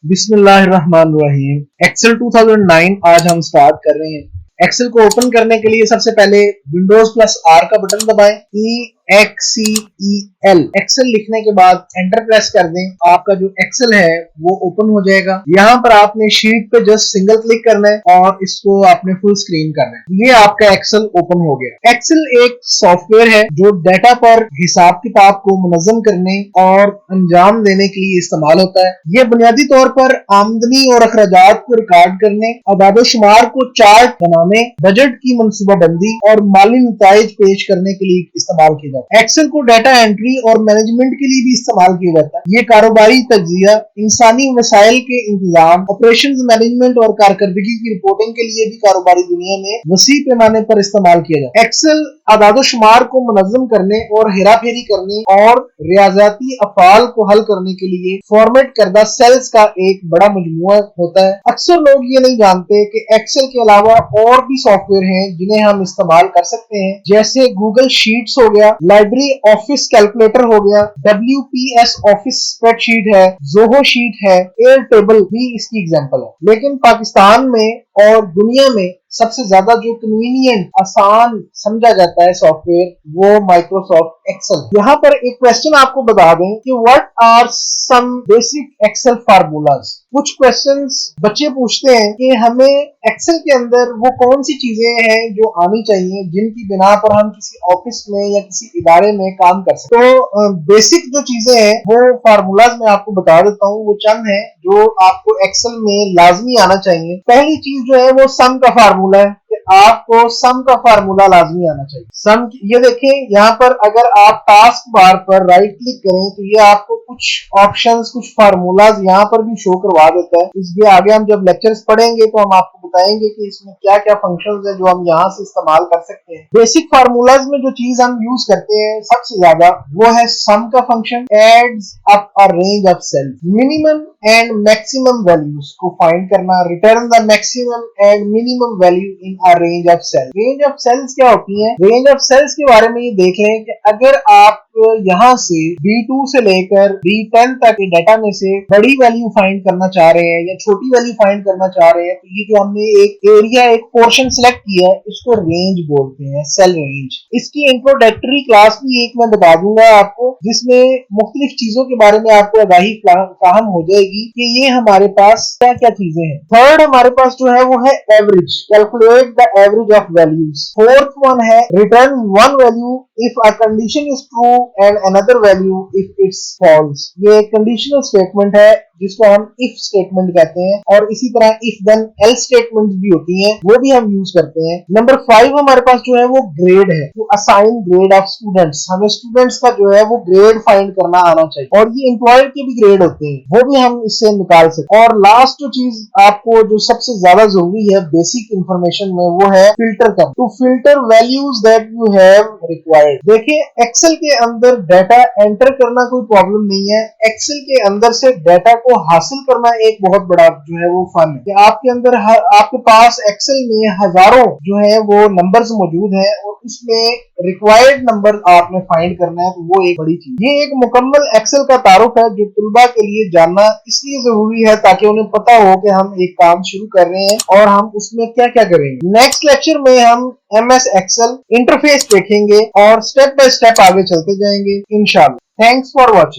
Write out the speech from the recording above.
बिस्मिल्लाहिर्रहमानिर्रहीम। एक्सेल 2009 आज हम स्टार्ट कर रहे हैं। एक्सेल को ओपन करने के लिए सबसे पहले विंडोज प्लस आर का बटन दबाएं। EXCEL एक्सेल लिखने के बाद एंटर प्रेस कर दें। आपका जो एक्सेल है वो ओपन हो जाएगा। यहाँ पर आपने शीट पे जस्ट सिंगल क्लिक करना है और इसको आपने फुल स्क्रीन करना है। ये आपका एक्सेल ओपन हो गया। एक्सेल एक सॉफ्टवेयर है जो डाटा पर हिसाब किताब को मुनज़्ज़म करने और अंजाम देने के लिए इस्तेमाल होता है। ये बुनियादी तौर पर आमदनी और अखराजात को रिकॉर्ड करने, अदाद-ओ-शुमार को चार्ट बनाने, बजट की मनसूबाबंदी और माली नताइज पेश करने के लिए इस्तेमाल किया जाता है। एक्सेल को डाटा एंट्री और मैनेजमेंट के लिए भी इस्तेमाल किया जाता है। ये कारोबारी तज्जिया, इंसानी वसाइल के इंतजाम, ऑपरेशंस मैनेजमेंट और कारकर्दगी की रिपोर्टिंग के लिए भी कारोबारी दुनिया में वसी पैमाने पर इस्तेमाल किया जाता है। एक्सेल अदाद-ओ-शुमार को मुनज़्ज़म करने और हेराफेरी करने और रियाज़ती अफ़आल को हल करने के लिए फॉर्मेट करदा सेल्स का एक बड़ा मजमूआ होता है। अक्सर लोग ये नहीं जानते कि एक्सेल के अलावा और भी सॉफ्टवेयर हैं जिन्हें हम इस्तेमाल कर सकते हैं, जैसे गूगल शीट्स हो गया, लाइब्रेरी ऑफिस कैलकुलेटर हो गया, WPS ऑफिस स्प्रेडशीट है, जोहो शीट है, एयर टेबल भी इसकी एग्जांपल है। लेकिन पाकिस्तान में और दुनिया में सबसे ज्यादा जो कन्वीनियंट, आसान समझा जाता है सॉफ्टवेयर, वो माइक्रोसॉफ्ट एक्सेल। यहाँ पर एक क्वेश्चन आपको बता दें कि what are some basic Excel formulas. कुछ क्वेश्चंस बच्चे पूछते हैं कि हमें एक्सेल के अंदर वो कौन सी चीजें हैं जो आनी चाहिए जिनकी बिना पर हम किसी ऑफिस में या किसी इदारे में काम कर सकते। तो बेसिक जो चीजें हैं वो फार्मूलाज मैं आपको बता देता हूँ। वो चंद है जो आपको एक्सेल में लाजमी आना चाहिए। पहली चीज जो है वो सम का फार्मूला है कि आपको सम का फार्मूला लाजमी आना चाहिए। सम, ये देखें यहाँ पर अगर आप टास्क बार पर राइट क्लिक करें तो ये आपको कुछ ऑप्शंस, कुछ फार्मूलाज यहाँ पर भी शो करवा देता है। इसके आगे हम जब लेक्चर्स पढ़ेंगे तो हम आपको बताएंगे कि इसमें क्या क्या फंक्शंस है जो हम यहाँ से इस्तेमाल कर सकते हैं। बेसिक फार्मूलाज में जो चीज हम यूज करते हैं सबसे ज्यादा वो है सम का function. Adds up a range of cells, minimum and maximum values को फाइंड करना, return the maximum and minimum value in a range of cells. Range of cells क्या होती है? रेंज ऑफ सेल्स के बारे में ये देख लें कि अगर आप यहाँ से B2 से लेकर B10 तक के डाटा में से बड़ी वैल्यू फाइंड करना चाह रहे हैं या छोटी वैल्यू फाइंड करना चाह रहे हैं, तो ये जो हमने एक एरिया, एक पोर्शन सिलेक्ट किया है, इसको रेंज बोलते हैं, सेल रेंज। इसकी इंट्रोडक्टरी क्लास भी एक मैं बता दूंगा आपको, जिसमें मुख्तलिफ चीजों के बारे में आपको आगाही फाहम हो जाएगी कि ये हमारे पास क्या क्या चीजें हैं। थर्ड हमारे पास जो है वो है average, calculate the average of values. Fourth one है return one value if a condition is true and another value if it's false. ये कंडीशनल स्टेटमेंट है जिसको हम इफ स्टेटमेंट कहते हैं, और इसी तरह इफ देन एल्स स्टेटमेंट भी होती हैं, वो भी हम यूज करते हैं। नंबर 5 हमारे पास जो है वो ग्रेड है, तो असाइन ग्रेड ऑफ स्टूडेंट्स। हमें स्टूडेंट्स का जो है वो ग्रेड फाइंड करना आना चाहिए, और ये एम्प्लॉयर के भी ग्रेड होते हैं, वो भी हम इससे निकाल सकते हैं। और लास्ट जो चीज आपको जो सबसे ज्यादा जरूरी है बेसिक इंफॉर्मेशन में, वो है फिल्टर करना, to filter values that you have required. देखिए एक्सेल के अंदर डाटा एंटर करना कोई प्रॉब्लम नहीं है। एक्सेल के अंदर से डाटा को हासिल करना एक बहुत बड़ा जो है वो फन है कि आपके अंदर आपके पास एक्सेल में हजारों जो है वो नंबर्स मौजूद हैं और उसमें रिक्वायर्ड नंबर आपने फाइंड करना है, तो वो एक बड़ी चीज। ये एक मुकम्मल एक्सेल का तारुफ है जो तुलबा के लिए जानना इसलिए जरूरी है ताकि उन्हें पता हो कि हम एक काम शुरू कर रहे हैं और हम उसमें क्या क्या करेंगे। नेक्स्ट लेक्चर में हम MS एक्सेल इंटरफेस देखेंगे और स्टेप बाय स्टेप आगे चलते जाएंगे इंशाल्लाह। Thanks for watching.